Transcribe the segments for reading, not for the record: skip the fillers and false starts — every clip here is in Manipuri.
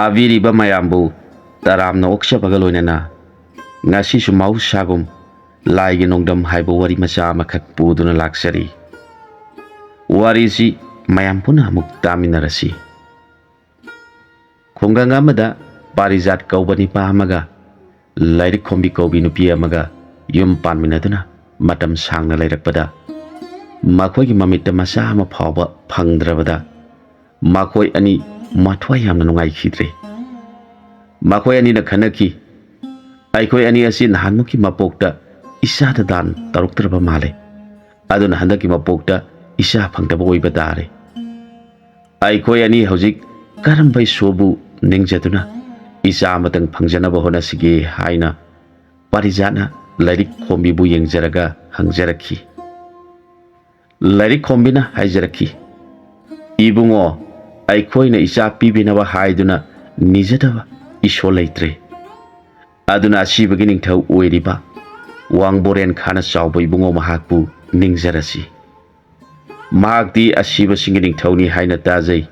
ꯇꯥꯕꯤꯔꯤꯕ ꯃꯌꯥꯝꯕꯨ ꯇꯔꯥꯝꯅ ꯑꯣꯛꯆꯕꯒ ꯂꯣꯏꯅꯅ ꯉꯁꯤꯁꯨ ꯃꯍꯧꯁꯥꯒꯨꯝ ꯂꯥꯏꯒꯤ ꯅꯣꯡꯗꯝ ꯍꯥꯏꯕ ꯋꯥꯔꯤ ꯃꯆꯥ ꯑꯃꯈꯛ ꯄꯨꯗꯨꯅ ꯂꯥꯛꯆꯔꯤ꯫ ꯋꯥꯔꯤꯁꯤ ꯃꯌꯥꯝ ꯄꯨꯟꯅ ꯑꯃꯨꯛ ꯇꯥꯃꯤꯟꯅꯔꯁꯤ꯫ ꯈꯨꯡꯒꯪ ꯑꯃꯗ ꯄꯥꯔꯤꯖꯥꯠ ꯀꯧꯕ ꯅꯤꯄꯥ ꯑꯃꯒ ꯂꯥꯏꯔꯤꯛ ꯈꯣꯝꯕꯤ ꯀꯧꯕꯤ ꯅꯨꯄꯤ ꯑꯃꯒ ꯌꯨꯝ ꯄꯥꯟꯃꯤꯟꯅꯗꯨꯅ ꯃꯇꯝ ꯁꯥꯡꯅ ꯂꯩꯔꯛꯄꯗ ꯃꯈꯣꯏꯒꯤ ꯃꯃꯤꯠꯇ ꯃꯆꯥ ꯑꯃ ꯐꯥꯎꯕ ꯐꯪꯗ꯭ꯔꯕꯗ ꯃꯈꯣꯏ ꯑꯅꯤ ꯃꯊ꯭ꯋꯥꯏ ꯌꯥꯝꯅ ꯅꯨꯡꯉꯥꯏꯈꯤꯗ꯭ꯔꯦ꯫ ꯃꯈꯣꯏ ꯑꯅꯤꯅ ꯈꯟꯅꯈꯤ, ꯑꯩꯈꯣꯏ ꯑꯅꯤ ꯑꯁꯤ ꯅꯍꯥꯟꯃꯨꯛꯀꯤ ꯃꯄꯣꯛꯇ ꯏꯆꯥꯗ ꯗꯥꯟ ꯇꯧꯔꯛꯇ꯭ꯔꯕ ꯃꯥꯜꯂꯦ, ꯑꯗꯨꯅ ꯍꯟꯗꯛꯀꯤ ꯃꯄꯣꯛꯇ ꯏꯆꯥ ꯐꯪꯗꯕ ꯑꯣꯏꯕ ꯇꯥꯔꯦ꯫ ꯑꯩꯈꯣꯏ ꯑꯅꯤ ꯍꯧꯖꯤꯛ ꯀꯔꯝꯕ ꯏꯁꯣꯔꯕꯨ ꯅꯤꯡꯖꯗꯨꯅ ꯏꯆꯥ ꯑꯃꯇꯪ ꯐꯪꯖꯅꯕ ꯍꯣꯠꯅꯁꯤꯒꯦ ꯍꯥꯏꯅ ꯄꯥꯔꯤꯖꯥꯠꯅ ꯂꯥꯏꯔꯤꯛ ꯈꯣꯝꯕꯤꯕꯨ ꯌꯦꯡꯖꯔꯒ ꯍꯪꯖꯔꯛꯈꯤ꯫ ꯂꯥꯏꯔꯤꯛ ꯈꯣꯝꯕꯤꯅ ꯍꯥꯏꯖꯔꯛꯈꯤ, ꯏꯕꯨꯡꯉꯣ, ꯑꯩꯈꯣꯏꯅ ꯏꯆꯥ ꯄꯤꯕꯤꯅꯕ ꯍꯥꯏꯗꯨꯅ ꯅꯤꯖꯗꯕ ꯏꯁꯣꯔ ꯂꯩꯇ꯭ꯔꯦ, ꯑꯗꯨꯅ ꯑꯁꯤꯕꯒꯤ ꯅꯤꯡꯊꯧ ꯑꯣꯏꯔꯤꯕ ꯋꯥꯡꯕꯣꯔꯦꯟ ꯈꯥꯅ ꯆꯥꯎꯕ ꯏꯕꯨꯡꯉꯣ ꯃꯍꯥꯛꯄꯨ ꯅꯤꯡꯖꯔꯁꯤ꯫ ꯃꯍꯥꯛꯇꯤ ꯑꯁꯤꯕꯁꯤꯡꯒꯤ ꯅꯤꯡꯊꯧꯅꯤ ꯍꯥꯏꯅ ꯇꯥꯖꯩ꯫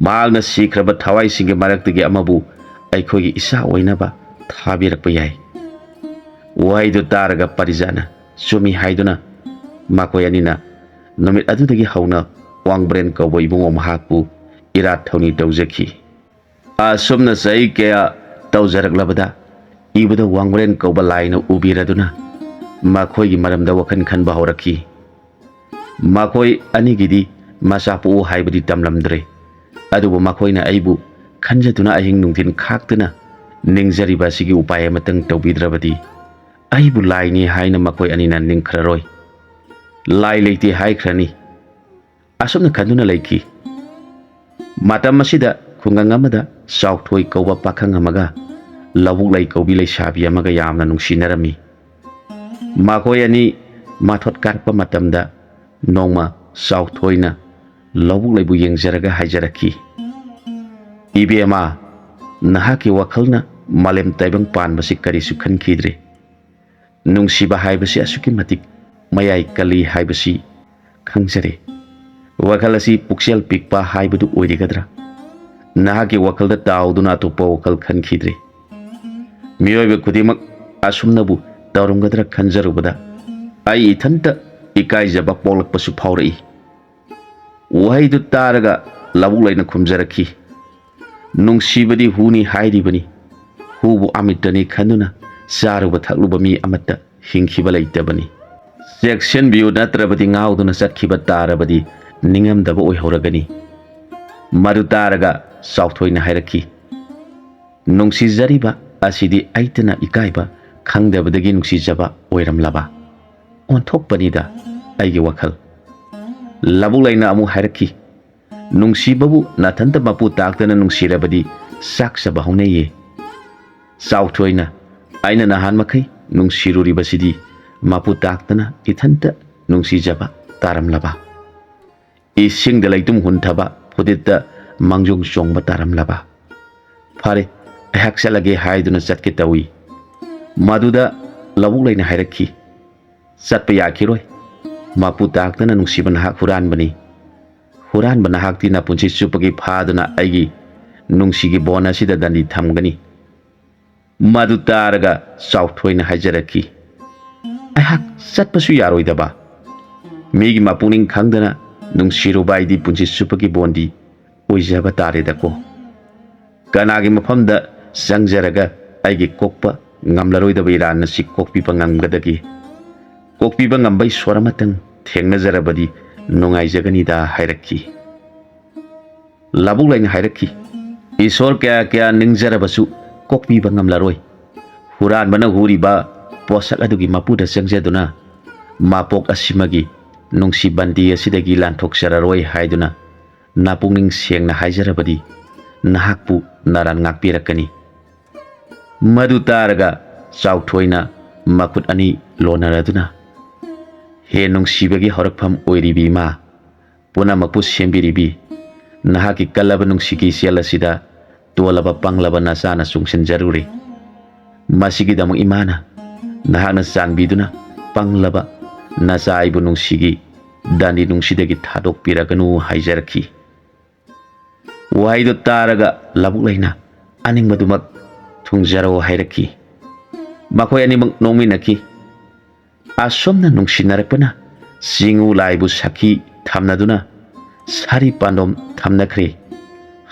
ꯃꯍꯥꯛꯅ ꯁꯤꯈ꯭ꯔꯕ ꯊꯋꯥꯏꯁꯤꯡꯒꯤ ꯃꯔꯛꯇꯒꯤ ꯑꯃꯕꯨ ꯑꯩꯈꯣꯏꯒꯤ ꯏꯆꯥ ꯑꯣꯏꯅꯕ ꯊꯥꯕꯤꯔꯛꯄ ꯌꯥꯏ꯫ ꯋꯥꯍꯩꯗꯨ ꯇꯥꯔꯒ ꯄꯥꯔꯤꯖꯥꯠꯅ ꯆꯨꯝꯃꯤ ꯍꯥꯏꯗꯨꯅ ꯃꯈꯣꯏ ꯑꯅꯤꯅ ꯅꯨꯃꯤꯠ ꯑꯗꯨꯗꯒꯤ ꯍꯧꯅ ꯋꯥꯡꯕꯣꯔꯦꯟ ꯀꯧꯕ ꯏꯕꯨꯡꯉꯣ ꯃꯍꯥꯛꯄꯨ ꯏꯔꯥꯠ ꯊꯧꯅꯤ ꯇꯧꯖꯈꯤ꯫ ꯑꯁꯨꯝꯅ ꯆꯍꯤ ꯀꯌꯥ ꯇꯧꯖꯔꯛꯂꯕꯗ ꯏꯕꯗ ꯋꯥꯡꯕꯣꯔꯦꯟ ꯀꯧꯕ ꯂꯥꯏꯅ ꯎꯕꯤꯔꯗꯨꯅ ꯃꯈꯣꯏꯒꯤ ꯃꯔꯝꯗ ꯋꯥꯈꯜ ꯈꯟꯕ ꯍꯧꯔꯛꯈꯤ꯫ ꯃꯈꯣꯏ ꯑꯅꯤꯒꯤꯗꯤ ꯃꯆꯥ ꯄꯣꯛꯎ ꯍꯥꯏꯕꯗꯤ ꯇꯝꯂꯝꯗ꯭ꯔꯦ, ꯑꯗꯨꯕꯨ ꯃꯈꯣꯏꯅ ꯑꯩꯕꯨ ꯈꯟꯖꯗꯨꯅ ꯑꯍꯤꯡ ꯅꯨꯡꯊꯤꯜ ꯈꯥꯛꯇꯨꯅ ꯅꯤꯡꯖꯔꯤꯕ ꯑꯁꯤꯒꯤ ꯎꯄꯥꯏ ꯑꯃꯇꯪ ꯇꯧꯕꯤꯗ꯭ꯔꯕꯗꯤ ꯑꯩꯕꯨ ꯂꯥꯏꯅꯤ ꯍꯥꯏꯅ ꯃꯈꯣꯏ ꯑꯅꯤꯅ ꯅꯤꯡꯈ꯭ꯔꯔꯣꯏ, ꯂꯥꯏ ꯂꯩꯇꯦ ꯍꯥꯏꯈ꯭ꯔꯅꯤ꯫ ꯑꯁꯨꯝꯅ ꯈꯟꯗꯨꯅ ꯂꯩꯈꯤ꯫ ꯃꯇꯝ ꯑꯁꯤꯗ ꯈꯨꯡꯒꯪ ꯑꯃꯗ ꯆꯥꯎꯊꯣꯏ ꯀꯧꯕ ꯄꯥꯈꯪ ꯑꯃꯒ ꯂꯧꯕꯨꯛ ꯂꯩ ꯀꯧꯕꯤ ꯂꯩꯁꯥꯕꯤ ꯑꯃꯒ ꯌꯥꯝꯅ ꯅꯨꯡꯁꯤꯅꯔꯝꯃꯤ꯫ ꯃꯈꯣꯏ ꯑꯅꯤ ꯃꯊꯣꯠ ꯀꯥꯔꯛꯄ ꯃꯇꯝꯗ ꯅꯣꯡꯃ ꯆꯥꯎꯊꯣꯏꯅ ꯂꯧꯕꯨꯛ ꯂꯩꯕꯨ ꯌꯦꯡꯖꯔꯒ ꯍꯥꯏꯖꯔꯛꯈꯤ, ꯏꯕꯦꯝꯃ, ꯅꯍꯥꯛꯀꯤ ꯋꯥꯈꯜꯅ ꯃꯥꯂꯦꯝ ꯇꯥꯏꯕꯪ ꯄꯥꯟꯕꯁꯤ ꯀꯔꯤꯁꯨ ꯈꯟꯈꯤꯗ꯭ꯔꯦ꯫ ꯅꯨꯡꯁꯤꯕ ꯍꯥꯏꯕꯁꯤ ꯑꯁꯨꯛꯀꯤ ꯃꯇꯤꯛ ꯃꯌꯥꯏ ꯀꯜꯂꯤ ꯍꯥꯏꯕꯁꯤ ꯈꯪꯖꯔꯦ꯫ ꯋꯥꯈꯜ ꯑꯁꯤ ꯄꯨꯛꯆꯦꯜ ꯄꯤꯛꯄ ꯍꯥꯏꯕꯗꯨ ꯑꯣꯏꯔꯤꯒꯗ꯭ꯔꯥ? ꯅꯍꯥꯛꯀꯤ ꯋꯥꯈꯜꯗ ꯇꯥꯎꯗꯨꯅ ꯑꯇꯣꯞꯄ ꯋꯥꯈꯜ ꯈꯟꯈꯤꯗ꯭ꯔꯦ꯫ ꯃꯤꯑꯣꯏꯕ ꯈꯨꯗꯤꯡꯃꯛ ꯑꯁꯨꯝꯅꯕꯨ ꯇꯧꯔꯝꯒꯗ꯭ꯔꯥ ꯈꯟꯖꯔꯨꯕꯗ ꯑꯩ ꯏꯊꯟꯇ ꯏꯀꯥꯏꯖꯕ ꯄꯣꯛꯂꯛꯄꯁꯨ ꯐꯥꯎꯔꯛꯏ꯫ ꯋꯥꯍꯩꯗꯨ ꯇꯥꯔꯒ ꯂꯧꯕꯨꯛ ꯂꯩꯅ ꯈꯨꯝꯖꯔꯛꯈꯤ, ꯅꯨꯡꯁꯤꯕꯗꯤ ꯍꯨꯅꯤ ꯍꯥꯏꯔꯤꯕꯅꯤ, ꯍꯨꯕꯨ ꯑꯃꯤꯠꯇꯅꯤ ꯈꯟꯗꯨꯅ ꯆꯥꯔꯨꯕ ꯊꯛꯂꯨꯕ ꯃꯤ ꯑꯃꯠꯇ ꯍꯤꯡꯈꯤꯕ ꯂꯩꯇꯕꯅꯤ꯫ ꯆꯦꯛꯁꯤꯟꯕꯤꯌꯨ, ꯅꯠꯇ꯭ꯔꯕꯗꯤ ꯉꯥꯎꯗꯨꯅ ꯆꯠꯈꯤꯕ ꯇꯥꯔꯕꯗꯤ ꯅꯤꯡꯉꯝꯗꯕ ꯑꯣꯏꯍꯧꯔꯒꯅꯤ꯫ ꯃꯗꯨ ꯇꯥꯔꯒ ꯆꯥꯎꯊꯣꯏꯅ ꯍꯥꯏꯔꯛꯈꯤ, ꯅꯨꯡꯁꯤꯖꯔꯤꯕ ꯑꯁꯤꯗꯤ ꯑꯩꯇꯅ ꯏꯀꯥꯏꯕ ꯈꯪꯗꯕꯗꯒꯤ ꯅꯨꯡꯁꯤꯖꯕ ꯑꯣꯏꯔꯝꯂꯕ ꯑꯣꯟꯊꯣꯛꯄꯅꯤꯗ ꯑꯩꯒꯤ ꯋꯥꯈꯜ꯫ ꯂꯧꯕꯨꯛ ꯂꯩꯅ ꯑꯃꯨꯛ ꯍꯥꯏꯔꯛꯈꯤ, ꯅꯨꯡꯁꯤꯕꯕꯨ ꯅꯊꯟꯇ ꯃꯄꯨ ꯇꯥꯛꯇꯅ ꯅꯨꯡꯁꯤꯔꯕꯗꯤ ꯆꯥꯛꯆꯕ ꯍꯧꯅꯩꯌꯦ꯫ ꯆꯥꯎꯊꯣꯏꯅ, ꯑꯩꯅ ꯅꯍꯥꯟ ꯃꯈꯩ ꯅꯨꯡꯁꯤꯔꯨꯔꯤꯕꯁꯤꯗꯤ ꯃꯄꯨ ꯇꯥꯛꯇꯅ ꯏꯊꯟꯇ ꯅꯨꯡꯁꯤꯖꯕ ꯇꯥꯔꯝꯂꯕ, ꯏꯁꯤꯡꯗ ꯂꯩꯇꯨꯝ ꯍꯨꯟꯊꯕ ꯐꯨꯗꯤꯠꯇ ꯃꯥꯡꯖꯣꯡ ꯆꯣꯡꯕ ꯇꯥꯔꯝꯂꯕ? ꯐꯔꯦ, ꯑꯩꯍꯥꯛ ꯆꯠꯂꯒꯦ ꯍꯥꯏꯗꯨꯅ ꯆꯠꯀꯦ ꯇꯧꯏ꯫ ꯃꯗꯨꯗ ꯂꯧꯕꯨꯛ ꯂꯩꯅ ꯍꯥꯏꯔꯛꯈꯤ, ꯆꯠꯄ ꯌꯥꯈꯤꯔꯣꯏ, ꯃꯄꯨ ꯇꯥꯛꯇꯅ ꯅꯨꯡꯁꯤꯕ ꯅꯍꯥꯛ ꯍꯨꯔꯥꯟꯕꯅꯤ꯫ ꯍꯨꯔꯥꯟꯕ ꯅꯍꯥꯛꯇꯤ ꯅꯄꯨꯟꯁꯤ ꯆꯨꯞꯄꯒꯤ ꯐꯥꯗꯨꯅ ꯑꯩꯒꯤ ꯅꯨꯡꯁꯤꯒꯤ ꯕꯣꯟ ꯑꯁꯤꯗ ꯗꯟꯗꯤ ꯊꯝꯒꯅꯤ꯫ ꯃꯗꯨ ꯇꯥꯔꯒ ꯆꯥꯎꯊꯣꯏꯅ ꯍꯥꯏꯖꯔꯛꯈꯤ, ꯑꯩꯍꯥꯛ ꯆꯠꯄꯁꯨ ꯌꯥꯔꯣꯏꯗꯕ? ꯃꯤꯒꯤ ꯃꯄꯨꯛꯅꯤꯡ ꯈꯪꯗꯅ ꯅꯨꯡꯁꯤꯔꯨꯕ ꯑꯩꯗꯤ ꯄꯨꯟꯁꯤ ꯆꯨꯞꯄꯒꯤ ꯕꯣꯟꯗꯤ ꯑꯣꯏꯖꯕ ꯇꯥꯔꯦꯗꯀꯣ꯫ ꯀꯅꯥꯒꯤ ꯃꯐꯝꯗ ꯆꯪꯖꯔꯒ ꯑꯩꯒꯤ ꯀꯣꯛꯄ ꯉꯝꯂꯔꯣꯏꯗꯕ ꯏꯔꯥꯟ ꯑꯁꯤ ꯀꯣꯛꯄꯤꯕ ꯉꯝꯒꯗꯒꯦ? ꯀꯣꯛꯄꯤꯕ ꯉꯝꯕ ꯏꯁꯣꯔ ꯑꯃꯇꯪ ꯊꯦꯡꯅꯖꯔꯕꯗꯤ ꯅꯨꯡꯉꯥꯏꯖꯒꯅꯤꯗ ꯍꯥꯏꯔꯛꯈꯤ꯫ ꯂꯧꯕꯨꯛ ꯂꯩꯅ ꯍꯥꯏꯔꯛꯈꯤ, ꯏꯁꯣꯔ ꯀꯌꯥ ꯀꯌꯥ ꯅꯤꯡꯖꯔꯕꯁꯨ ꯀꯣꯛꯄꯤꯕ ꯉꯝꯂꯔꯣꯏ꯫ ꯍꯨꯔꯥꯟꯕꯅ ꯍꯨꯔꯤꯕ ꯄꯣꯠꯁꯛ ꯑꯗꯨꯒꯤ ꯃꯄꯨꯗ ꯆꯪꯖꯗꯨꯅ ꯃꯄꯣꯛ ꯑꯁꯤꯃꯒꯤ ꯅꯨꯡꯁꯤ ꯕꯟꯗꯤ ꯑꯁꯤꯗꯒꯤ ꯂꯥꯟꯊꯣꯛꯆꯔꯔꯣꯏ ꯍꯥꯏꯗꯨꯅ ꯅꯄꯨꯛꯅꯤꯡ ꯁꯦꯡꯅ ꯍꯥꯏꯖꯔꯕꯗꯤ ꯅꯍꯥꯛꯄꯨ ꯅꯔꯥꯟ ꯉꯥꯛꯄꯤꯔꯛꯀꯅꯤ꯫ ꯃꯗꯨ ꯇꯥꯔꯒ ꯆꯥꯎꯊꯣꯏꯅ ꯃꯈꯨꯠ ꯑꯅꯤ ꯂꯣꯟꯅꯔꯗꯨꯅ, ꯍꯦ ꯅꯨꯡꯁꯤꯕꯒꯤ ꯍꯧꯔꯛꯐꯝ ꯑꯣꯏꯔꯤꯕꯤ ꯏꯃꯥ, ꯄꯨꯝꯅꯃꯛꯄꯨ ꯁꯦꯝꯕꯤꯔꯤꯕꯤ, ꯅꯍꯥꯛꯀꯤ ꯀꯜꯂꯕ ꯅꯨꯡꯁꯤꯒꯤ ꯏꯆꯦꯜ ꯑꯁꯤꯗ ꯇꯣꯜꯂꯕ ꯄꯪꯂꯕ ꯅꯆꯥꯅ ꯆꯨꯡꯁꯤꯟꯖꯔꯨꯔꯦ꯫ ꯃꯁꯤꯒꯤꯗꯃꯛ ꯏꯃꯥꯅ ꯅꯍꯥꯛꯅ ꯆꯥꯟꯕꯤꯗꯨꯅ ꯄꯪꯂꯕ ꯅꯆꯥ ꯑꯩꯕꯨ ꯅꯨꯡꯁꯤꯒꯤ ꯗꯟꯗꯤ ꯅꯨꯡꯁꯤꯗꯒꯤ ꯊꯥꯗꯣꯛꯄꯤꯔꯒꯅꯨ ꯍꯥꯏꯖꯔꯛꯈꯤ꯫ ꯋꯥꯍꯩꯗꯨ ꯇꯥꯔꯒ ꯂꯕꯨꯛ ꯂꯩꯅ ꯑꯅꯤꯡꯕꯗꯨꯃꯛ ꯊꯨꯡꯖꯔꯣ ꯍꯥꯏꯔꯛꯈꯤ꯫ ꯃꯈꯣꯏ ꯑꯅꯤꯃꯛ ꯅꯣꯛꯃꯤꯟꯅꯈꯤ꯫ ꯑꯁꯣꯝꯅ ꯅꯨꯡꯁꯤꯅꯔꯛꯄꯅ ꯆꯤꯡꯎ ꯂꯥꯏꯕꯨ ꯁꯈꯤ ꯊꯝꯅꯗꯨꯅ ꯁꯥꯔꯤ ꯄꯥꯟꯗꯣꯝ ꯊꯝꯅꯈ꯭ꯔꯦ,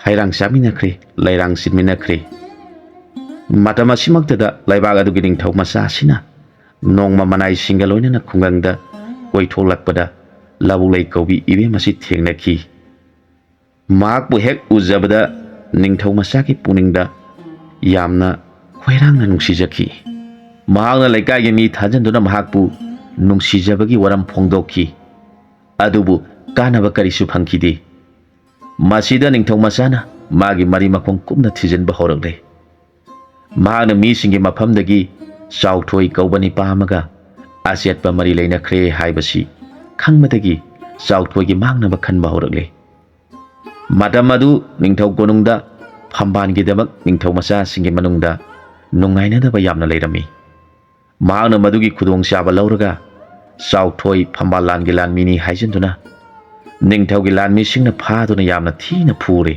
ꯍꯩꯔꯥꯡ ꯆꯥꯃꯤꯟꯅꯈ꯭ꯔꯦ, ꯂꯩꯔꯥꯡ ꯁꯤꯟꯃꯤꯟꯅꯈ꯭ꯔꯦ꯫ ꯃꯇꯝ ꯑꯁꯤꯃꯛꯇꯗ ꯂꯩꯕꯥꯛ ꯑꯗꯨꯒꯤ ꯅꯤꯡꯊꯧ ꯃꯆꯥ ꯑꯁꯤꯅ ꯅꯣꯡꯃ ꯃꯅꯥꯏꯁꯤꯡꯒ ꯂꯣꯏꯅꯅ ꯈꯨꯡꯒꯪꯗ ꯀꯣꯏꯊꯣꯛꯂꯛꯄꯗ ꯂꯕꯨꯛꯂꯩ ꯀꯧꯕꯤ ꯏꯕꯦꯝ ꯑꯁꯤ ꯊꯦꯡꯅꯈꯤ꯫ ꯃꯍꯥꯛꯄꯨ ꯍꯦꯛ ꯎꯖꯕꯗ ꯅꯤꯡꯊꯧ ꯃꯆꯥꯒꯤ ꯄꯨꯛꯅꯤꯡꯗ ꯌꯥꯝꯅ ꯈꯣꯏꯔꯥꯡꯅ ꯅꯨꯡꯁꯤꯖꯈꯤ꯫ ꯃꯍꯥꯛꯅ ꯂꯩꯀꯥꯏꯒꯤ ꯃꯤ ꯊꯥꯖꯟꯗꯨꯅ ꯃꯍꯥꯛꯄꯨ ꯅꯨꯡꯁꯤꯖꯕꯒꯤ ꯋꯥꯔꯝ ꯐꯣꯡꯗꯣꯛꯈꯤ꯫ ꯑꯗꯨꯕꯨ ꯀꯥꯟꯅꯕ ꯀꯔꯤꯁꯨ ꯐꯪꯈꯤꯗꯦ꯫ ꯃꯁꯤꯗ ꯅꯤꯡꯊꯧ ꯃꯆꯥꯅ ꯃꯥꯒꯤ ꯃꯔꯤ ꯃꯈꯣꯡ ꯀꯨꯞꯅ ꯊꯤꯖꯤꯟꯕ ꯍꯧꯔꯛꯂꯦ꯫ ꯃꯍꯥꯛꯅ ꯃꯤꯁꯤꯡꯒꯤ ꯃꯐꯝꯗꯒꯤ ꯆꯥꯎꯊꯣꯏ ꯀꯧꯕ ꯅꯤꯄꯥ ꯑꯃꯒ ꯑꯆꯦꯠꯄ ꯃꯔꯤ ꯂꯩꯅꯈ꯭ꯔꯦ ꯍꯥꯏꯕꯁꯤ ꯈꯪꯕꯗꯒꯤ ꯆꯥꯎꯊꯣꯏꯒꯤ ꯃꯥꯡꯅꯕ ꯈꯟꯕ ꯍꯧꯔꯛꯂꯦ꯫ ꯃꯇꯝ ꯑꯗꯨ ꯅꯤꯡꯊꯧ ꯀꯣꯅꯨꯡꯗ ꯐꯝꯕꯥꯜꯒꯤꯗꯃꯛ ꯅꯤꯡꯊꯧ ꯃꯆꯥꯁꯤꯡꯒꯤ ꯃꯅꯨꯡꯗ ꯅꯨꯡꯉꯥꯏꯅꯗꯕ ꯌꯥꯝꯅ ꯂꯩꯔꯝꯃꯤ꯫ ꯃꯍꯥꯛꯅ ꯃꯗꯨꯒꯤ ꯈꯨꯗꯣꯡꯆꯥꯕ ꯂꯧꯔꯒ ꯆꯥꯎꯊꯣꯏ ꯐꯝꯕꯥꯜ ꯂꯥꯟꯒꯤ ꯂꯥꯟꯃꯤꯅꯤ ꯍꯥꯏꯖꯤꯟꯗꯨꯅ ꯅꯤꯡꯊꯧꯒꯤ ꯂꯥꯟꯃꯤꯁꯤꯡꯅ ꯐꯥꯗꯨꯅ ꯌꯥꯝꯅ ꯊꯤꯅ ꯐꯨꯔꯦ꯫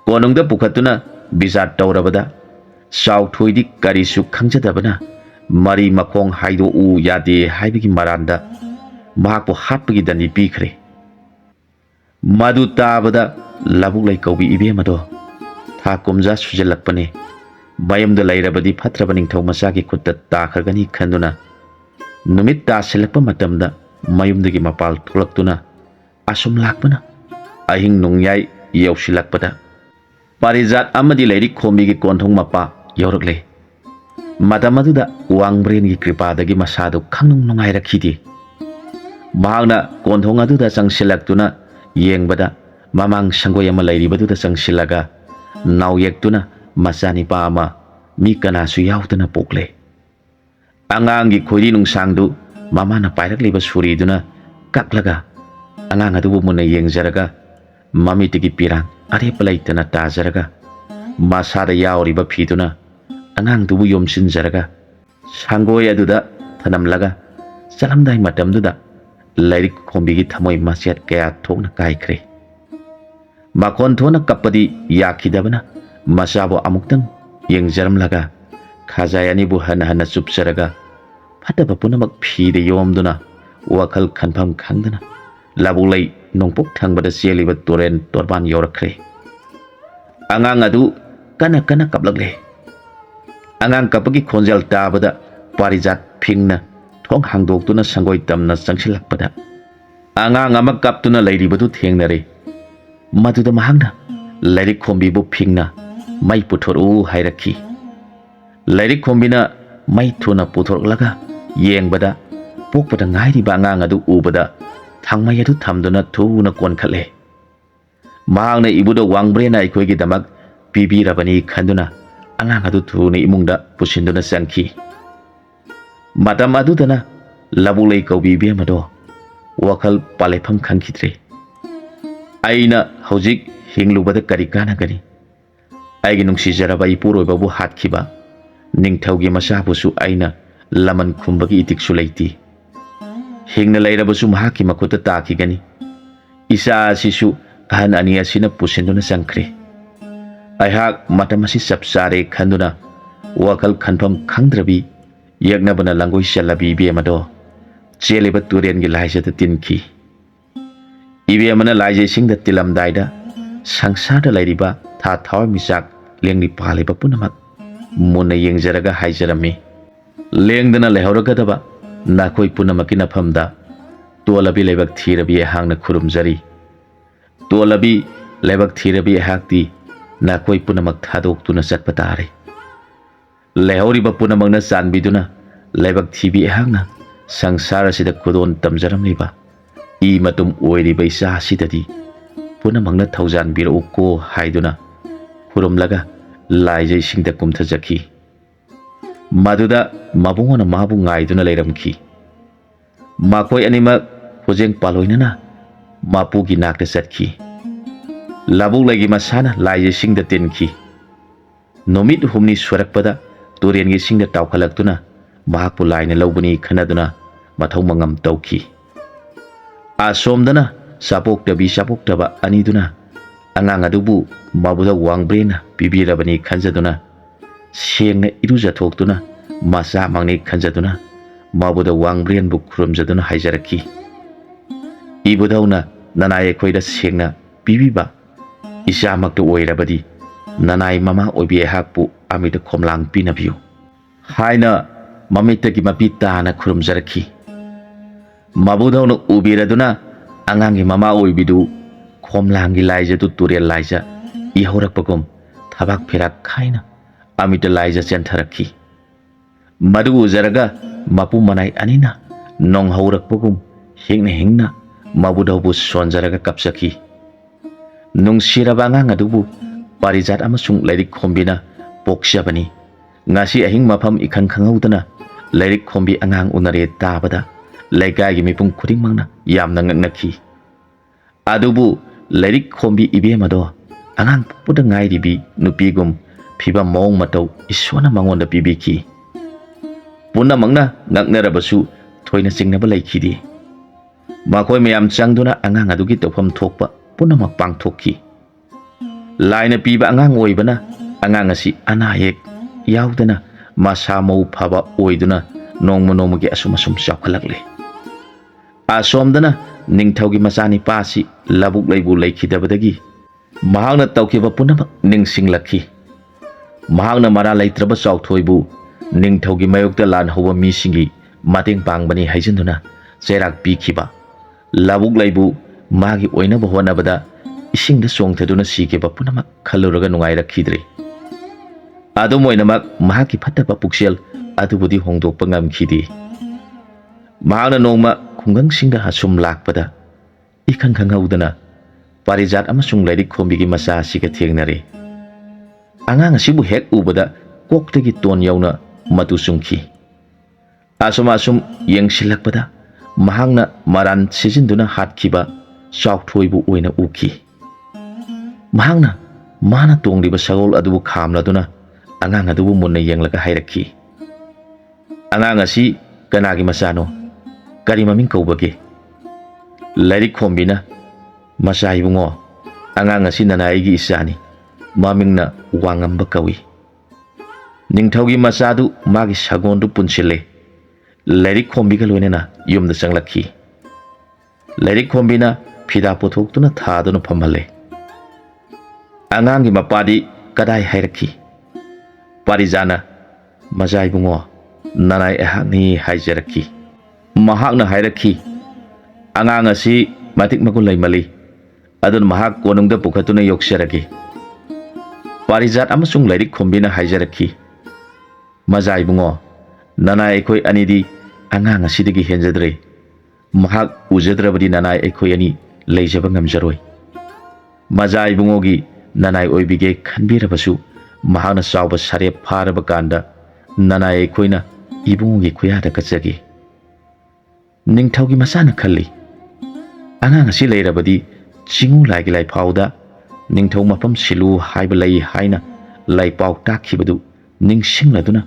ꯀꯣꯅꯨꯡꯗ ꯄꯨꯈꯠꯇꯨꯅ ꯕꯤꯆꯥꯔ ꯇꯧꯔꯕꯗ ꯆꯥꯎꯊꯣꯏꯗꯤ ꯀꯔꯤꯁꯨ ꯈꯪꯖꯗꯕꯅ ꯃꯔꯤ ꯃꯈꯣꯡ ꯍꯥꯏꯗꯣꯛꯎ ꯌꯥꯗꯦ ꯍꯥꯏꯕꯒꯤ ꯃꯔꯥꯟꯗ ꯃꯍꯥꯛꯄꯨ ꯍꯥꯠꯄꯒꯤ ꯗꯟꯗꯤ ꯄꯤꯈ꯭ꯔꯦ꯫ ꯃꯗꯨ ꯇꯥꯕꯗ ꯂꯕꯨꯛꯂꯩ ꯀꯧꯕꯤ ꯏꯕꯦꯝ ꯑꯗꯣ ꯊꯥ ꯀꯨꯝꯖꯥ ꯁꯨꯖꯜꯂꯛꯄꯅꯦ, ꯃꯌꯨꯝꯗ ꯂꯩꯔꯕꯗꯤ ꯐꯠꯇ꯭ꯔꯕ ꯅꯤꯡꯊꯧ ꯃꯆꯥꯒꯤ ꯈꯨꯠꯇ ꯇꯥꯈ꯭ꯔꯒꯅꯤ ꯈꯟꯗꯨꯅ ꯅꯨꯃꯤꯠ ꯇꯥꯁꯤꯜꯂꯛꯄ ꯃꯇꯝꯗ ꯃꯌꯨꯝꯗꯒꯤ ꯃꯄꯥꯜ ꯊꯣꯛꯂꯛꯇꯨꯅ ꯑꯁꯨꯝ ꯂꯥꯛꯄꯅ ꯑꯍꯤꯡ ꯅꯣꯡꯌꯥꯏ ꯌꯧꯁꯤꯜꯂꯛꯄꯗ ꯄꯥꯔꯤꯖꯥꯠ ꯑꯃꯗꯤ ꯂꯩꯔꯤꯛ ꯈꯣꯝꯕꯤꯒꯤ ꯀꯣꯟꯊꯣꯡ ꯃꯄꯥ ꯌꯧꯔꯛꯂꯦ꯫ ꯃꯇꯝ ꯑꯗꯨꯗ ꯋꯥꯡꯕ꯭ꯔꯦꯟꯒꯤ ꯀ꯭ꯔꯤꯄꯥꯗꯒꯤ ꯃꯁꯥꯗꯨ ꯈꯪꯅꯨꯡ ꯅꯨꯡꯉꯥꯏꯔꯛꯈꯤꯗꯦ꯫ ꯃꯍꯥꯛꯅ ꯀꯣꯟꯊꯣꯡ ꯑꯗꯨꯗ ꯆꯪꯁꯤꯜꯂꯛꯇꯨꯅ ꯌꯦꯡꯕꯗ ꯃꯃꯥꯡ ꯁꯪꯒꯣꯏ ꯑꯃ ꯂꯩꯔꯤꯕꯗꯨꯗ ꯆꯪꯁꯤꯜꯂꯒ ꯅꯥꯎ ꯌꯦꯛꯇꯨꯅ ꯃꯆꯥꯅꯤꯄꯥ ꯑꯃ ꯃꯤ ꯀꯅꯥꯁꯨ ꯌꯥꯎꯗꯅ ꯄꯣꯛꯂꯦ꯫ ꯑꯉꯥꯡꯒꯤ ꯈꯣꯏꯔꯤ ꯅꯨꯡꯁꯥꯡꯗꯨ ꯃꯃꯥꯅ ꯄꯥꯏꯔꯛꯂꯤꯕ ꯁꯨꯔꯤꯗꯨꯅ ꯀꯛꯂꯒ ꯑꯉꯥꯡ ꯑꯗꯨꯕꯨ ꯃꯨꯟꯅ ꯌꯦꯡꯖꯔꯒ ꯃꯃꯤꯠꯇꯒꯤ ꯄꯤꯔꯥꯡ ꯑꯔꯦꯞꯄ ꯂꯩꯇꯅ ꯇꯥꯖꯔꯒ ꯃꯁꯥꯗ ꯌꯥꯎꯔꯤꯕ ꯐꯤꯗꯨꯅ ꯑꯉꯥꯡꯗꯨꯕꯨ ꯌꯣꯝꯁꯤꯟꯖꯔꯒ ꯁꯪꯒꯣꯏ ꯑꯗꯨꯗ ꯊꯅꯝꯂꯒ ꯆꯠꯂꯝꯗꯥꯏ ꯃꯇꯝꯗꯨꯗ ꯂꯩꯔꯤꯛ ꯈꯣꯝꯕꯤꯒꯤ ꯊꯃꯣꯏ ꯃꯆꯦꯠ ꯀꯌꯥ ꯊꯣꯛꯅ ꯀꯥꯏꯈ꯭ꯔꯦ꯫ ꯃꯈꯣꯟ ꯊꯣꯛꯅ ꯀꯞꯄꯗꯤ ꯌꯥꯈꯤꯗꯕꯅ ꯃꯆꯥꯕꯨ ꯑꯃꯨꯛꯇꯪ ꯌꯦꯡꯖꯔꯝꯂꯒ ꯈꯖꯥꯏ ꯑꯅꯤꯕꯨ ꯍꯟꯅ ꯍꯟꯅ ꯆꯨꯞꯆꯔꯒ ꯐꯠꯇꯕ ꯄꯨꯝꯅꯃꯛ ꯐꯤꯗ ꯌꯣꯝꯗꯨꯅ ꯋꯥꯈꯜ ꯈꯟꯐꯝ ꯈꯪꯗꯅ ꯂꯕꯨꯛꯂꯩ ꯅꯣꯡꯄꯣꯛ ꯊꯪꯕꯗ ꯆꯦꯜꯂꯤꯕ ꯇꯨꯔꯦꯟ ꯇꯣꯔꯕꯥꯟ ꯌꯧꯔꯛꯈ꯭ꯔꯦ꯫ ꯑꯉꯥꯡ ꯑꯗꯨ ꯀꯟꯅ ꯀꯟꯅ ꯀꯞꯂꯛꯂꯦ꯫ ꯑꯉꯥꯡ ꯀꯞꯄꯒꯤ ꯈꯣꯟꯖꯦꯜ ꯇꯥꯕꯗ ꯄꯥꯔꯤꯖꯥꯠ ꯐꯤꯡꯅ ꯊꯣꯡ ꯍꯥꯡꯗꯣꯛꯇꯨꯅ ꯁꯪꯒꯣꯏ ꯇꯝꯅ ꯆꯪꯁꯤꯜꯂꯛꯄꯗ ꯑꯉꯥꯡ ꯑꯃ ꯀꯞꯇꯨꯅ ꯂꯩꯔꯤꯕꯗꯨ ꯊꯦꯡꯅꯔꯦ꯫ ꯃꯗꯨꯗ ꯃꯍꯥꯛꯅ ꯂꯩꯔꯤꯛ ꯈꯣꯝꯕꯤꯕꯨ ꯐꯤꯡꯅ ꯃꯩ ꯄꯨꯊꯣꯔꯛꯎ ꯍꯥꯏꯔꯛꯈꯤ꯫ ꯂꯩꯔꯤꯛ ꯈꯣꯝꯕꯤꯅ ꯃꯩ ꯊꯨꯅ ꯄꯨꯊꯣꯔꯛꯂꯒ ꯌꯦꯡꯕꯗ ꯄꯣꯛꯄꯗ ꯉꯥꯏꯔꯤꯕ ꯑꯉꯥꯡ ꯑꯗꯨ ꯎꯕꯗ ꯊꯥꯡꯃꯩ ꯑꯗꯨ ꯊꯝꯗꯨꯅ ꯊꯨꯅ ꯀꯣꯟꯈꯠꯂꯦ꯫ ꯃꯍꯥꯛꯅ ꯏꯕꯨꯙꯧ ꯋꯥꯡꯕ꯭ꯔꯦꯟꯅ ꯑꯩꯈꯣꯏꯒꯤꯗꯃꯛ ꯄꯤꯕꯤꯔꯕꯅꯤ ꯈꯟꯗꯨꯅ ꯑꯉꯥꯡ ꯑꯗꯨ ꯊꯨꯅ ꯏꯃꯨꯡꯗ ꯄꯨꯁꯤꯟꯗꯨꯅ ꯆꯪꯈꯤ꯫ ꯃꯇꯝ ꯑꯗꯨꯗꯅ ꯂꯕꯨꯛꯂꯩ ꯀꯧꯕꯤ ꯏꯕꯦꯝ ꯑꯗꯣ ꯋꯥꯈꯜ ꯄꯥꯂꯩꯐꯝ ꯈꯪꯈꯤꯗ꯭ꯔꯦ꯫ ꯑꯩꯅ ꯍꯧꯖꯤꯛ ꯍꯤꯡꯂꯨꯕꯗ ꯀꯔꯤ ꯀꯥꯟꯅꯒꯅꯤ? ꯑꯩꯒꯤ ꯅꯨꯡꯁꯤꯖꯔꯕ ꯏꯄꯨꯔꯣꯏꯕꯕꯨ ꯍꯥꯠꯈꯤꯕ ꯅꯤꯡꯊꯧꯒꯤ ꯃꯆꯥꯕꯨꯁꯨ ꯑꯩꯅ ꯂꯃꯟ ꯈꯨꯝꯕꯒꯤ ꯏꯇꯤꯛꯁꯨ ꯂꯩꯇꯦ꯫ ꯍꯤꯡꯅ ꯂꯩꯔꯕꯁꯨ ꯃꯍꯥꯛꯀꯤ ꯃꯈꯨꯠꯇ ꯇꯥꯈꯤꯒꯅꯤ꯫ ꯏꯆꯥ ꯑꯁꯤꯁꯨ ꯑꯍꯟ ꯑꯅꯤ ꯑꯁꯤꯅ ꯄꯨꯁꯤꯟꯗꯨꯅ ꯆꯪꯈ꯭ꯔꯦ꯫ ꯑꯩꯍꯥꯛ ꯃꯇꯝ ꯑꯁꯤ ꯆꯞ ꯆꯥꯔꯦ ꯈꯟꯗꯨꯅ ꯋꯥꯈꯜ ꯈꯟꯐꯝ ꯈꯪꯗ꯭ꯔꯕꯤ ꯌꯦꯛꯅꯕꯅ ꯂꯪꯒꯣꯏ ꯆꯜꯂꯕꯤ ꯏꯕꯦꯝ ꯑꯗꯣ ꯆꯦꯜꯂꯤꯕ ꯇꯨꯔꯦꯟꯒꯤ ꯂꯥꯏꯖꯗ ꯇꯤꯟꯈꯤ꯫ ꯏꯕꯦꯝꯃꯅ ꯂꯥꯏꯖ ꯏꯁꯤꯡꯗ ꯇꯤꯜꯂꯝꯗꯥꯏꯗ ꯁꯪꯁꯥꯔꯗ ꯂꯩꯔꯤꯕ ꯊꯥ ꯊꯋꯥꯟꯃꯤꯆꯥꯛ ꯂꯦꯡꯂꯤ ꯄꯥꯜꯂꯤꯕ ꯄꯨꯝꯅꯃꯛ ꯃꯨꯟꯅ ꯌꯦꯡꯖꯔꯒ ꯍꯥꯏꯖꯔꯝꯃꯤ, ꯂꯦꯡꯗꯅ ꯂꯩꯍꯧꯔꯒꯗꯕ ꯅꯈꯣꯏ ꯄꯨꯝꯅꯃꯛꯀꯤ ꯅꯐꯝꯗ ꯇꯣꯜꯂꯕꯤ ꯂꯥꯏꯕꯛ ꯊꯤꯔꯕꯤ ꯑꯩꯍꯥꯛꯅ ꯈꯨꯔꯨꯝꯖꯔꯤ꯫ ꯇꯣꯜꯂꯕꯤ ꯂꯥꯏꯕꯛ ꯊꯤꯔꯕꯤ ꯑꯩꯍꯥꯛꯇꯤ ꯅꯈꯣꯏ ꯄꯨꯝꯅꯃꯛ ꯊꯥꯗꯣꯛꯇꯨꯅ ꯆꯠꯄ ꯇꯥꯔꯦ꯫ ꯂꯩꯍꯧꯔꯤꯕ ꯄꯨꯝꯅꯃꯛꯅ ꯆꯥꯟꯕꯤꯗꯨꯅ ꯂꯥꯏꯕꯛ ꯊꯤꯕꯤ ꯑꯩꯍꯥꯛꯅ ꯁꯪꯁꯥꯔ ꯑꯁꯤꯗ ꯈꯨꯗꯣꯟ ꯇꯝꯖꯔꯝꯂꯤꯕ ꯏ ꯃꯇꯨꯝ ꯑꯣꯏꯔꯤꯕ ꯏꯆꯥ ꯑꯁꯤꯗꯗꯤ ꯄꯨꯝꯅꯃꯛꯅ ꯊꯧꯖꯥꯟꯕꯤꯔꯛꯎꯀꯣ ꯍꯥꯏꯗꯨꯅ ꯈꯨꯔꯨꯝꯂꯒ ꯂꯥꯏꯖ ꯏꯁꯤꯡꯗ ꯀꯨꯝꯊꯖꯈꯤ꯫ ꯃꯗꯨꯗ ꯃꯕꯨꯡꯉꯣꯅ ꯃꯥꯕꯨ ꯉꯥꯏꯗꯨꯅ ꯂꯩꯔꯝꯈꯤ꯫ ꯃꯈꯣꯏ ꯑꯅꯤꯃꯛ ꯈꯨꯖꯦꯡ ꯄꯥꯂꯣꯏꯅꯅ ꯃꯄꯨꯒꯤ ꯅꯥꯛꯇ ꯆꯠꯈꯤ꯫ ꯂꯕꯨꯛꯂꯩꯒꯤ ꯃꯁꯥꯅ ꯂꯥꯏꯖ ꯏꯁꯤꯡꯗ ꯇꯤꯟꯈꯤ꯫ ꯅꯨꯃꯤꯠ ꯍꯨꯝꯅꯤ ꯁꯨꯔꯛꯄꯗ ꯇꯨꯔꯦꯟꯒꯤ ꯏꯁꯤꯡꯗ ꯇꯥꯎꯈꯠꯂꯛꯇꯨꯅ ꯃꯍꯥꯛꯄꯨ ꯂꯥꯏꯅ ꯂꯧꯕꯅꯤ ꯈꯟꯅꯗꯨꯅ ꯃꯊꯧ ꯃꯉꯝ ꯇꯧꯈꯤ꯫ ꯑꯁꯣꯝꯗꯅ ꯆꯥꯄꯣꯛꯇꯕꯤ ꯆꯥꯄꯣꯛꯇꯕ ꯑꯅꯤꯗꯨꯅ angang adubu mabuda wangbrena pibirabani khanjaduna sengna irujathokduna masa mangni khanjaduna mabuda wangbren bu khurumjaduna haijaraki ibudauna nanai khoida sengna pibiba isamakta oirabadi nanai mama obi hakpu amita khomlang pinabiu haina mamita ki mapita na khurumjaraki mabudauna ubiraduna angangi mama oibidu khomlangi laija tu turel laija ihorakpagum thabak pherak khaina amita laija chentharaki madu uzaraga mapu manai anina nong haurakpagum hingna mabudabu sonjaraga kapsaki nung siraba angang adubu parijat amasung lairik khombina pokshabani ngasi ahing mafam ikhan khangaudana lairik khombi angang unare tabada laigagi mipung khuding mangna yamna ngaknaki adubu lairik khombi ibemado angang puda ngairibi nupigum phiba mong matau iswana mangonda pibiki puna mangna ngaknarabasu thoina singnaba laikhidi makoi mayam changduna angang adugi tofam thokpa punamak pangthokki laina piba angang oibana angang asi anayek yaudana masa mau phaba oiduna nongma asum chawkhalakle asomdana ningthaugi machani pasi labuk leibu leikhidabadagi mahangna tawkiba punamak ningsinglakhi mahangna mara leitraba chawthoibu ningthaugi mayokta lan hoba misingi mateng pangbani haijinduna cherak pikhiba labuk leibu magi oinaba honabada isingda songthaduna sikeba punamak khaluraga nungairakkhidre adum oinamak mahaki phattaba puksel adubudi hongdokpa ngamkhidi mahangna nongma khungang singda hasum lakpada ikhang khanghaudana parijat amasung lairik khombigi masa siga thengnare angang asibu hek ubada koktagi ton yauna matu sungki asum yengsilakpada mahangna maran sijinduna hatkhiba chawthoibu oina uki mahangna mana tongliba sagol adubu khamladuna angang adubu munna yenglaga hairakhi angang asi kanagi masano kari maming kaubage lairik khombina masa ibungo angang asi nanaigi isani mamingna wangamba kawi ningthaugi masadu magi sagondu punsile lairik khombiga loinena yumda changlakhi lairik khombina phida pothoktuna thaduna phamhale angangi mapadi kadai hairakhi parijana majai bungo nanai ehakni haijarakhi mahakna hairakhi angang asi matik magul laimali adun mahak konungda pukhatuna yoksaragi parijat amasung lairik khombina haijarakhi majai bungo nanai ekhoi anidi angang asidagi henjadre mahak ujadrabadi nanai ekhoi ani leijaba ngamjaroi majai bungogi nanai oibige khanbirabasu mahana chawba sarep pharaba kanda nanai ekhoina ibungogi khuyada kachagi ningthaugi masana khalli angang asi leirabadi chingu laigi lai phauda ningthau mafam silu haiba lai haina lai pau takhibadu ningsingladuna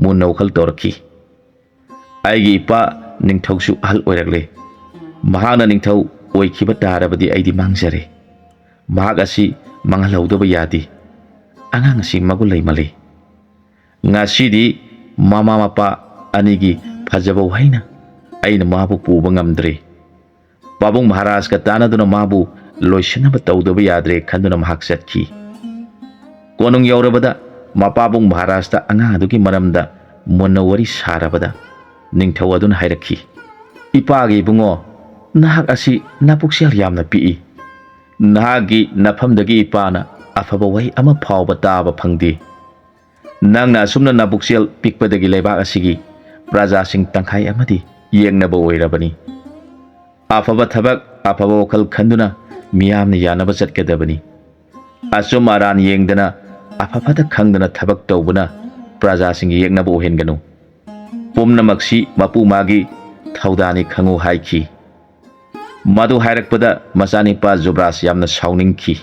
munau khal torki aigi ipa ningthausu ahal oirakle mahana ningthau oikhiba tarabadi aidi mangjare mahak asi mangalhaudaba yadi angang asi magul leimale ngasidi mama mapa anigi phajaba haina aina mabu puba ngamdre pabung maharaj ka tanaduna mabu loisanaba tawdaba yadre khanduna mahak chatki konung yaurabada mapabung maharajta angang adugi maramda munna wari sarabada ningthau aduna hairakhi ipagi bungo nahak asi napuksel yamna pi nahagi nafamdagi ipana afaba wai ama phawba taba phangdi nangna sumna napuksel pikpadagi leibak asigi praja sing tangkhai amadi yengnaba oirabani afaba thabak afaba wakhal khanduna miyamna yanaba chatkadabani asum aran yengdana afafada khangdana thabak tawbuna praja sing yengnaba ohenganu pumnamaksi mapu magi thaudani khangu haiki madu hairakpada masani pa jobras yamna sauningki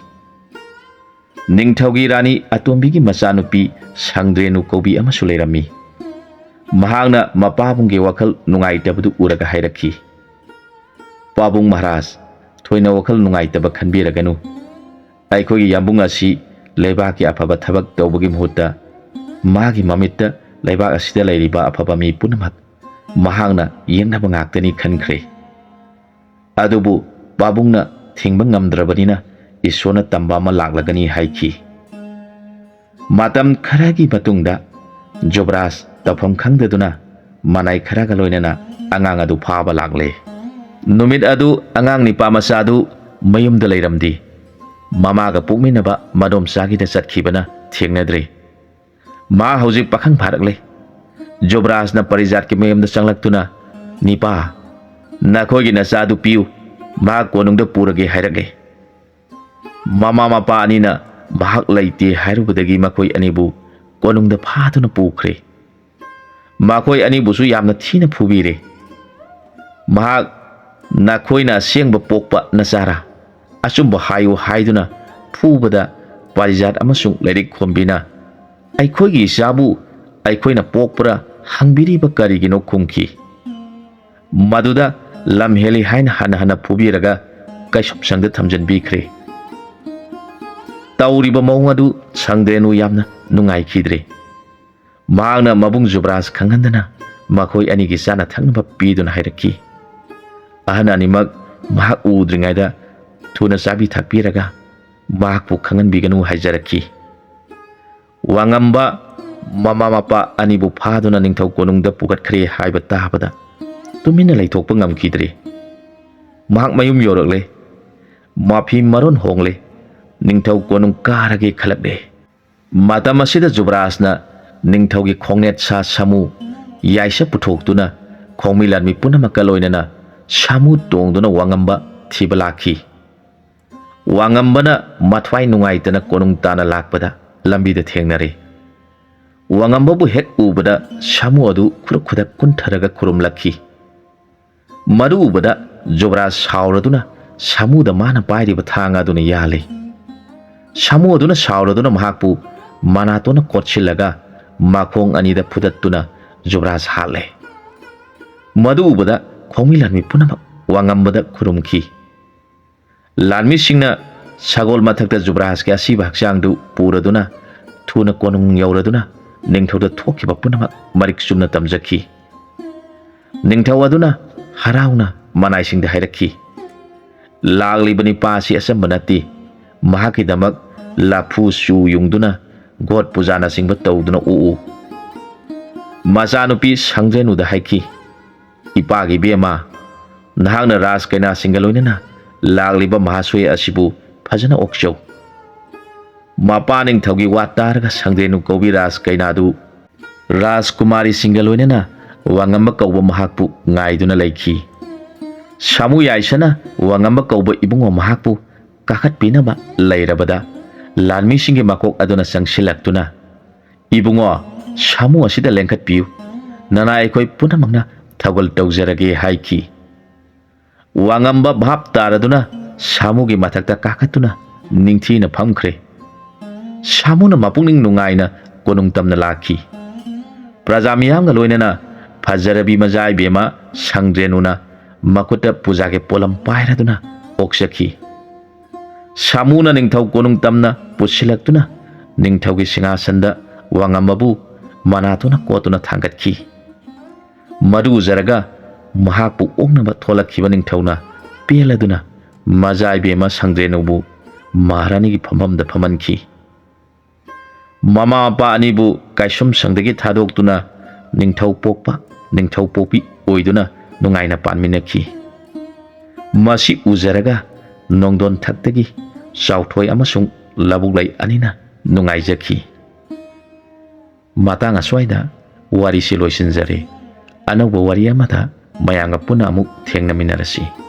ningthaugi rani atombigi machanupi sangdrenu kobi amasu leirami mahangna mapabungge wakhal nungaitabadu uraga hairakhi pabung maharaj thoina wakhal nungaitab khanbiraganu ꯑꯩꯈꯣꯏꯒꯤ ꯌꯥꯝꯕꯨꯡ ꯑꯁꯤ ꯂꯩꯕꯥꯛꯀꯤ ꯑꯐꯕ ꯊꯕꯛ ꯇꯧꯕꯒꯤ ꯃꯍꯨꯠꯇ ꯃꯥꯒꯤ ꯃꯃꯤꯠꯇ ꯂꯩꯕꯥꯛ ꯑꯁꯤꯗ ꯂꯩꯔꯤꯕ ꯑꯐꯕ ꯃꯤ ꯄꯨꯝꯅꯃꯛ ꯃꯍꯥꯛꯅ ꯌꯦꯡꯅꯕ ꯉꯥꯛꯇꯅꯤ ꯈꯟꯈ꯭ꯔꯦ꯫ ꯑꯗꯨꯕꯨ ꯄꯥꯕꯨꯡꯅ ꯊꯤꯡꯕ ꯉꯝꯗ꯭ꯔꯕꯅꯤꯅ ꯏꯁꯣꯔꯅ ꯇꯝꯕ ꯑꯃ ꯂꯥꯛꯂꯒꯅꯤ ꯍꯥꯏꯈꯤ꯫ ꯃꯇꯝ ꯈꯔꯒꯤ ꯃꯇꯨꯡꯗ ꯖꯨꯕꯔꯥꯖ ꯇꯧꯐꯝ ꯈꯪꯗꯗꯨꯅ ꯃꯅꯥꯏ ꯈꯔꯒ ꯂꯣꯏꯅꯅ ꯑꯉꯥꯡ ꯑꯗꯨ ꯐꯥꯕ ꯂꯥꯛꯂꯦ꯫ ꯅꯨꯃꯤꯠ ꯑꯗꯨ ꯑꯉꯥꯡ ꯅꯤꯄꯥ ꯃꯆꯥ ꯑꯗꯨ ꯃꯌꯨꯝꯗ ꯂꯩꯔꯝꯗꯦ꯫ ꯃꯃꯥꯒ ꯄꯣꯛꯃꯤꯟꯅꯕ ꯃꯗꯣꯝꯆꯥꯒꯤꯗ ꯆꯠꯈꯤꯕꯅ ꯊꯦꯡꯅꯗ꯭ꯔꯦ꯫ ꯃꯥ ꯍꯧꯖꯤꯛ ꯄꯥꯈꯪ ꯐꯥꯔꯛꯂꯦ꯫ ꯖꯨꯕꯔꯥꯖꯅ ꯄꯔꯤꯖꯥꯠꯀꯤ ꯃꯌꯨꯝꯗ ꯆꯪꯂꯛꯇꯨꯅ, "ꯅꯤꯄꯥ, ꯅꯈꯣꯏꯒꯤ ꯅꯆꯥꯗꯨ ꯄꯤꯌꯨ, ꯃꯍꯥꯛ ꯀꯣꯅꯨꯡꯗ ꯄꯨꯔꯒꯦ" ꯍꯥꯏꯔꯛꯂꯦ꯫ ꯃꯃꯥ ꯃꯄꯥ ꯑꯅꯤꯅ ꯃꯍꯥꯛ ꯂꯩꯇꯦ ꯍꯥꯏꯔꯨꯕꯗꯒꯤ ꯃꯈꯣꯏ ꯑꯅꯤꯕꯨ ꯀꯣꯅꯨꯡꯗ ꯐꯥꯗꯨꯅ ꯄꯨꯈ꯭ꯔꯦ꯫ ꯃꯈꯣꯏ ꯑꯅꯤꯕꯨꯁꯨ ꯌꯥꯝꯅ ꯊꯤꯅ ꯐꯨꯕꯤꯔꯦ꯫ ꯃꯍꯥꯛ "ꯅꯈꯣꯏꯅ ꯑꯁꯦꯡꯕ ꯄꯣꯛꯄ ꯅꯆꯥꯔꯥ? ꯑꯆꯨꯝꯕ ꯍꯥꯏꯌꯨ" ꯍꯥꯏꯗꯨꯅ ꯐꯨꯕꯗ ꯄꯔꯤꯖꯥꯠ ꯑꯃꯁꯨꯡ ꯂꯥꯏꯔꯤꯛ ꯈꯣꯝꯕꯤꯅ "ꯑꯩꯈꯣꯏꯒꯤ ꯏꯆꯥꯕꯨ ꯑꯩꯈꯣꯏꯅ ꯄꯣꯛꯄ꯭ꯔꯥ ꯍꯪꯕꯤꯔꯤꯕ ꯀꯔꯤꯒꯤꯅꯣ" ꯈꯨꯝꯈꯤ꯫ ꯃꯗꯨꯗ ꯂꯝ ꯍꯦꯜꯂꯤ ꯍꯥꯏꯅ ꯍꯟꯅ ꯍꯟꯅ ꯐꯨꯕꯤꯔꯒ ꯀꯩꯁꯨꯝꯁꯪꯗ ꯊꯝꯖꯤꯟꯕꯤꯈ꯭ꯔꯦ꯫ ꯇꯧꯔꯤꯕ ꯃꯑꯣꯡ ꯑꯗꯨ ꯁꯪꯗ꯭ꯔꯦꯅꯨ ꯌꯥꯝꯅ ꯅꯨꯡꯉꯥꯏꯈꯤꯗ꯭ꯔꯦ꯫ ꯃꯍꯥꯛꯅ ꯃꯕꯨꯡ ꯖꯨꯕꯔꯥꯖ ꯈꯪꯍꯟꯗꯅ ꯃꯈꯣꯏ ꯑꯅꯤꯒꯤ ꯆꯥꯅ ꯊꯛꯅꯕ ꯄꯤꯗꯨꯅ ꯍꯥꯏꯔꯛꯈꯤ꯫ ꯑꯍꯟ ꯑꯅꯤꯃꯛ ꯃꯍꯥꯛ ꯎꯗ꯭ꯔꯤꯉꯩꯗ ꯊꯨꯅ ꯆꯥꯕꯤ ꯊꯛꯄꯤꯔꯒ ꯃꯍꯥꯛꯄꯨ ꯈꯪꯍꯟꯕꯤꯒꯅꯨ ꯍꯥꯏꯖꯔꯛꯈꯤ꯫ ꯋꯥꯉꯝꯕ ꯃꯃꯥ ꯃꯄꯥ ꯑꯅꯤꯕꯨ ꯐꯥꯗꯨꯅ ꯅꯤꯡꯊꯧ ꯀꯣꯅꯨꯡꯗ ꯄꯨꯈꯠꯈ꯭ꯔꯦ ꯍꯥꯏꯕ ꯇꯥꯕꯗ ꯇꯨꯃꯤꯟꯅ ꯂꯩꯊꯣꯛꯄ ꯉꯝꯈꯤꯗ꯭ꯔꯦ꯫ ꯃꯍꯥꯛ ꯃꯌꯨꯝ ꯌꯧꯔꯛꯂꯦ꯫ ꯃꯐꯤ ꯃꯔꯣꯟ ꯍꯣꯡꯂꯦ꯫ ꯅꯤꯡꯊꯧ ꯀꯣꯅꯨꯡ ꯀꯥꯔꯒꯦ ꯈꯜꯂꯛꯂꯦ꯫ ꯃꯇꯝ ꯑꯁꯤꯗ ꯖꯨꯕꯔꯥꯖꯅ ꯅꯤꯡꯊꯧꯒꯤ ꯈꯣꯡꯅꯦꯠ ꯁꯥ ꯁꯥꯃꯨ ꯌꯥꯏꯁ ꯄꯨꯊꯣꯛꯇꯨꯅ ꯈꯣꯡꯃꯤ ꯂꯥꯟꯃꯤ ꯄꯨꯝꯅꯃꯛꯀ ꯂꯣꯏꯅꯅ ꯁꯥꯃꯨ ꯇꯣꯡꯗꯨꯅ ꯋꯥꯉꯝꯕ ꯊꯤꯕ ꯂꯥꯛꯈꯤ꯫ ꯋꯥꯉꯝꯕꯅ ꯃꯊ꯭ꯋꯥꯏ ꯅꯨꯡꯉꯥꯏꯇꯅ ꯀꯣꯅꯨꯡ ꯇꯥꯅ ꯂꯥꯛꯄꯗ ꯂꯝꯕꯤꯗ ꯊꯦꯡꯅꯔꯦ꯫ ꯋꯥꯉꯝꯕꯕꯨ ꯍꯦꯛ ꯎꯕꯗ ꯁꯥꯃꯨ ꯑꯗꯨ ꯈꯨꯗꯛ ꯈꯨꯗꯛ ꯀꯨꯟꯊꯔꯒ ꯈꯨꯔꯨꯝꯂꯛꯈꯤ꯫ ꯃꯗꯨ ꯎꯕꯗ ꯖꯨꯕꯔꯥꯖ ꯁꯥꯎꯔꯗꯨꯅ ꯁꯥꯃꯨꯗ ꯃꯥꯅ ꯄꯥꯏꯔꯤꯕ ꯊꯥꯡ ꯑꯗꯨꯅ ꯌꯥꯜꯂꯦ꯫ ꯁꯥꯃꯨ ꯑꯗꯨꯅ ꯁꯥꯎꯔꯗꯨꯅ ꯃꯍꯥꯛꯄꯨ ꯃꯅꯥꯇꯣꯟꯅ ꯀꯣꯠꯁꯤꯜꯂꯒ ꯃꯈꯣꯡ ꯑꯅꯤꯗ ꯐꯨꯗꯠꯇꯨꯅ ꯖꯨꯕꯔꯥꯖ ꯍꯥꯠꯂꯦ꯫ ꯃꯗꯨ ꯎꯕꯗ ꯈꯣꯡꯃꯤ ꯂꯥꯟꯃꯤ ꯄꯨꯝꯅꯃꯛ ꯋꯥꯉꯝꯕꯗ ꯈꯨꯔꯨꯝꯈꯤ꯫ ꯂꯥꯟꯃꯤꯁꯤꯡꯅ ꯁꯒꯣꯜ ꯃꯊꯛꯇ ꯖꯨꯕꯔꯥꯖꯀꯤ ꯑꯁꯤꯕ ꯍꯛꯆꯥꯡꯗꯨ ꯄꯨꯔꯗꯨꯅ ꯊꯨꯅ ꯀꯣꯅꯨꯡ ꯌꯧꯔꯗꯨꯅ ꯅꯤꯡꯊꯧꯗ ꯊꯣꯛꯈꯤꯕ ꯄꯨꯝꯅꯃꯛ ꯃꯔꯤꯛ ꯆꯨꯝꯅ ꯇꯝꯖꯈꯤ꯫ ꯅꯤꯡꯊꯧ ꯑꯗꯨꯅ ꯍꯔꯥꯎꯅ ꯃꯅꯥꯏꯁꯤꯡꯗ ꯍꯥꯏꯔꯛꯈꯤ, "ꯂꯥꯛꯂꯤꯕ ꯅꯤꯄꯥ ꯑꯁꯤ ꯑꯆꯝꯕ ꯅꯠꯇꯦ꯫ ꯃꯍꯥꯛꯀꯤꯗꯃꯛ ꯂꯐꯨ ꯆꯨ ꯌꯨꯡꯗꯨꯅ ꯒꯣꯠ ꯄꯨꯖꯥꯅꯆꯤꯡꯕ ꯇꯧꯗꯨꯅ ꯎꯎ"꯫ ꯃꯆꯥꯅꯨꯄꯤ ꯁꯪꯗ꯭ꯔꯦꯅꯨꯗ ꯍꯥꯏꯈꯤ, "ꯏꯄꯥꯒꯤ ꯏꯕꯦꯝꯃ, ꯅꯍꯥꯛꯅ ꯔꯥꯖ ꯀꯩꯅꯥꯁꯤꯡꯒ ꯂꯣꯏꯅꯅ ꯂꯥꯛꯂꯤꯕ ꯃꯍꯥꯁꯣꯏ ꯑꯁꯤꯕꯨ ꯐꯖꯅ ꯑꯣꯛꯆꯧ"꯫ ꯃꯄꯥ ꯅꯤꯡꯊꯧꯒꯤ ꯋꯥ ꯇꯥꯔꯒ ꯁꯪꯗ꯭ꯔꯦꯅꯨ ꯀꯧꯕꯤ ꯔꯥꯖ ꯀꯩꯅꯥꯗꯨ ꯔꯥꯖꯀꯨꯃꯥꯔꯤꯁꯤꯡꯒ ꯂꯣꯏꯅꯅ ꯋꯥꯉꯝꯕ ꯀꯧꯕ ꯃꯍꯥꯛꯄꯨ ꯉꯥꯏꯗꯨꯅ ꯂꯩꯈꯤ꯫ ꯁꯥꯃꯨ ꯌꯥꯏꯁꯅ ꯋꯥꯉꯝꯕ ꯀꯧꯕ ꯏꯕꯨꯡꯉꯣ ꯃꯍꯥꯛꯄꯨ ꯀꯥꯈꯠꯄꯤꯅꯕ ꯂꯩꯔꯕꯗ ꯂꯥꯟꯃꯤꯁꯤꯡꯒꯤ ꯃꯀꯣꯛ ꯑꯗꯨꯅ ꯆꯪꯁꯤꯜꯂꯛꯇꯨꯅ, "ꯏꯕꯨꯡꯉꯣ, ꯁꯥꯃꯨ ꯑꯁꯤꯗ ꯂꯦꯡꯈꯠꯄꯤꯌꯨ, ꯅꯅꯥꯏ ꯑꯩꯈꯣꯏ ꯄꯨꯝꯅꯃꯛꯅ ꯊꯧꯒꯜ ꯇꯧꯖꯔꯒꯦ" ꯍꯥꯏꯈꯤ꯫ ꯋꯥꯉꯝꯕ ꯚꯥꯞ ꯇꯥꯔꯗꯨꯅ ꯁꯥꯃꯨꯒꯤ ꯃꯊꯛꯇ ꯀꯥꯈꯠꯇꯨꯅ ꯅꯤꯡꯊꯤꯅ ꯐꯝꯈ꯭ꯔꯦ꯫ ꯁꯥꯃꯨꯅ ꯃꯄꯨꯛꯅꯤꯡ ꯅꯨꯡꯉꯥꯏꯅ ꯀꯣꯅꯨꯡ ꯇꯝꯅ ꯂꯥꯛꯈꯤ꯫ ꯄ꯭ꯔꯖꯥ ꯃꯤꯌꯥꯝꯒ ꯂꯣꯏꯅꯅ ꯐꯖꯔꯕꯤ ꯃꯆꯥ ꯏꯕꯦꯝꯃ ꯁꯪꯗ꯭ꯔꯦꯅꯨꯅ ꯃꯈꯨꯠꯇ ꯄꯨꯖꯥꯒꯤ ꯄꯣꯠꯂꯝ ꯄꯥꯏꯔꯗꯨꯅ ꯑꯣꯛꯆꯈꯤ꯫ ꯁꯥꯃꯨꯅ ꯅꯤꯡꯊꯧ ꯀꯣꯅꯨꯡ ꯇꯝꯅ ꯄꯨꯁꯤꯜꯂꯛꯇꯨꯅ ꯅꯤꯡꯊꯧꯒꯤ ꯁꯤꯡꯍꯥꯁꯟꯗ ꯋꯥꯉꯝꯕꯕꯨ ꯃꯅꯥꯇꯣꯟꯅ ꯀꯣꯠꯇꯨꯅ ꯊꯥꯡꯒꯠꯈꯤ꯫ ꯃꯗꯨ ꯎꯖꯔꯒ ꯃꯍꯥꯛꯄꯨ ꯑꯣꯛꯅꯕ ꯊꯣꯛꯂꯛꯈꯤꯕ ꯅꯤꯡꯊꯧꯅ ꯄꯦꯜꯂꯗꯨꯅ ꯃꯆꯥ ꯏꯕꯦꯝꯃ ꯁꯪꯗ꯭ꯔꯦꯅꯨꯕꯨ ꯃꯍꯥꯔꯥꯅꯤꯒꯤ ꯐꯝꯐꯝꯗ ꯐꯝꯍꯟꯈꯤ꯫ ꯃꯃꯥ ꯃꯄꯥ ꯑꯅꯤꯕꯨ ꯀꯥꯏꯁꯨꯝꯁꯪꯗꯒꯤ ꯊꯥꯗꯣꯛꯇꯨꯅ ꯅꯤꯡꯊꯧ ꯄꯣꯛꯄ ꯅꯤꯡꯊꯧ ꯄꯣꯛꯄꯤ ꯑꯣꯏꯗꯨꯅ ꯅꯨꯡꯉꯥꯏꯅ ꯄꯥꯟꯃꯤꯟꯅꯈꯤ꯫ ꯃꯁꯤ ꯎꯖꯔꯒ ꯅꯣꯡꯗꯣꯟꯊꯛꯇꯒꯤ ꯆꯥꯎꯊꯣꯏ ꯑꯃꯁꯨꯡ ꯂꯕꯨꯛꯂꯩ ꯑꯅꯤꯅ ꯅꯨꯡꯉꯥꯏꯖꯈꯤ꯫ ꯃꯇꯥꯡ ꯑꯁ꯭ꯋꯥꯏꯗ ꯋꯥꯔꯤꯁꯤ ꯂꯣꯏꯁꯤꯟꯖꯔꯦ꯫ ꯑꯅꯧꯕ ꯋꯥꯔꯤ ꯑꯃꯗ ꯃꯌꯥꯝꯒ ꯄꯨꯟꯅ ꯑꯃꯨꯛ ꯊꯦꯡꯅꯃꯤꯟꯅꯔꯁꯤ꯫